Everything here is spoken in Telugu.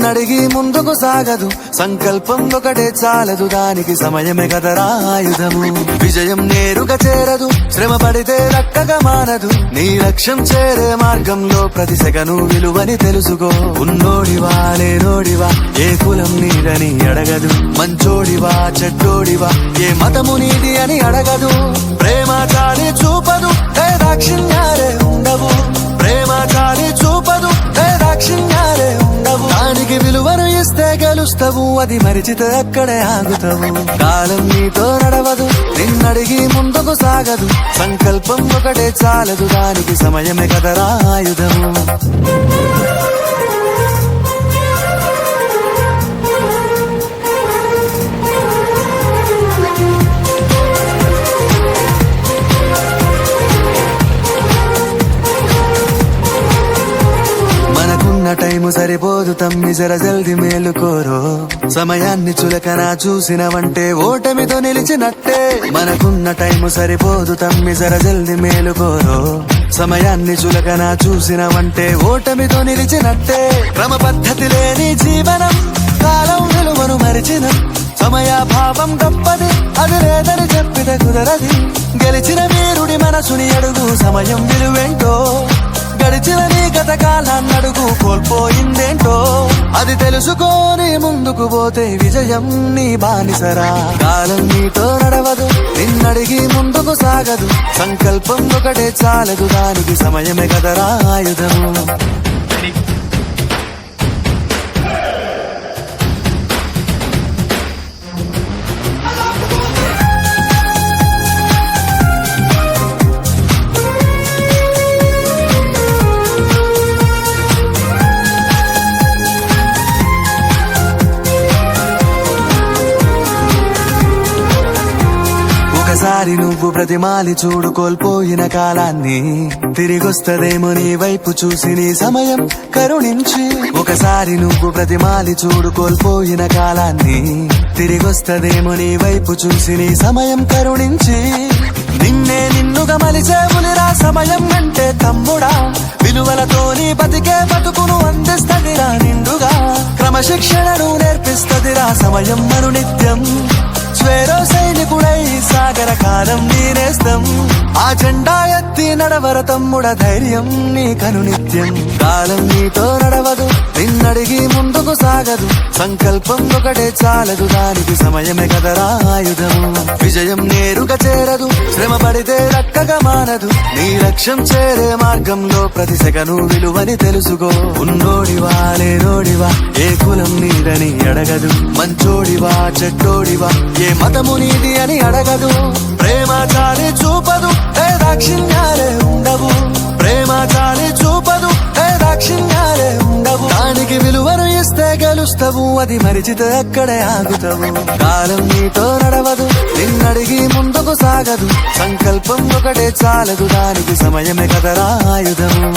నిన్నడిగి ముందుకు సాగదు, సంకల్పం ఒకటే చాలదు, దానికి సమయమే కదరా ఆయుధము. విజయం నేరుగా చేరదు, శ్రమ పడితే రక్కగా మానదు, నీ లక్ష్యం చేరే మార్గంలో ప్రతి సెకను విలువని తెలుసుకో. ఉన్నోడివా లేనోడివా, ఏ కులం నీదని అడగదు, మంచోడివా చెడ్డోడివా, ఏ మతము నీది అని అడగదు. ప్రేమ చాలి చూపదు, దాక్షిణ్యాలే ఉండవు, ప్రేమ చాలి చూపదు, దాక్షిణ్యాలే ఉండవు. దానికి విలువను ఇస్తే గెలుస్తావు, అది మరిచితే అక్కడే ఆగుతావు. కాలం నీతో నడవదు, నిన్నడిగి ముందుకు సాగదు, సంకల్పం ఒకటే చాలదు, దానికి సమయమే కదరా ఆయుధము. టైము సరిపోదు తమ్మి, జర జల్ది మేలుకోరో. సమయాన్ని చులకన చూసినవంటే ఓటమితో నిలిచినట్టే. మనకున్న టైము సరిపోదు తమ్మి, జర జల్ది మేలుకోరో. సమయాన్ని చులకన చూసినవంటే ఓటమితో నిలిచినట్టే. క్రమ పద్ధతి లేని జీవనం, కాలం విలువను మరిచిన సమయాభావం గొప్పది, అది లేదని చెప్పితే కుదరది. గెలిచిన వీరుడి మనసుని అడుగు, సమయం విలువేంటో. గడిచిన నీ గత కాలాన్నడుగు, కోల్పోయిందేంటో. అది తెలుసుకోని ముందుకు పోతే విజయం నీ బానిసరా. కాలం నీతో నడవదు, నిన్నడిగి ముందుకు సాగదు, సంకల్పం ఒకటే చాలదు, దానికి సమయమే కదరా ఆయుధము. ఒకసారి నువ్వు ప్రతిమాలి చూడు కోల్పోయిన కాలాన్ని, తిరిగొస్తదేమో నీ వైపు చూసి నీ సమయం కరుణించి. ఒకసారి నువ్వు ప్రతిమాలి చూడు కోల్పోయిన కాలాన్ని, తిరిగొస్తదేమో నీ వైపు చూసి నీ సమయం కరుణించి. నిన్నే నిన్నుగా మలిచేవులిరా సమయం అంటే తమ్ముడా, విలువలతో నీ బతికే బతుకును అందిస్తదిరా నిండుగా. క్రమశిక్షణను నేర్పిస్తదిరా సమయం మను నిత్యం. స్వేరో సైనికుడై సాగర కాలం నీనేస్తం, ఆ జెండా ఎత్తి నడవర తమ్ముడ ధైర్యం నీ కను నిత్యం. కాలం నీతో నడవదు, నిన్నడిగి ముందుకు సాగదు, సంకల్పం ఒకటే చాలదు, దానికి సమయమే కదరా ఆయుధము. విజయం నేరుగా చేరదు, శ్రమ పడితే రక్కగా మానదు, నీ లక్ష్యం చేరే మార్గంలో ప్రతి సెకను విలువని తెలుసుకో. ఉన్నోడివా లేనోడివా, ఏ కులం నీదని అడగదు, మంచోడివా చెడ్డోడివా, ఏ మతము నీది అని అడగదు. ప్రేమ చాలి చూపదు, దాక్షిణ్యాలే ఉండవు, ప్రేమ చాలి చూపదు, దాక్షిణ్యాలే ఉండవు. దానికి విలువను ఇస్తే గెలుస్తావు, అది మరిచితే అక్కడే ఆగుతావు. కాలం నీతో నడవదు, నిన్నడిగి ముందుకు సాగదు, సంకల్పం ఒకటే చాలదు, దానికి సమయమే కదరా ఆయుధము.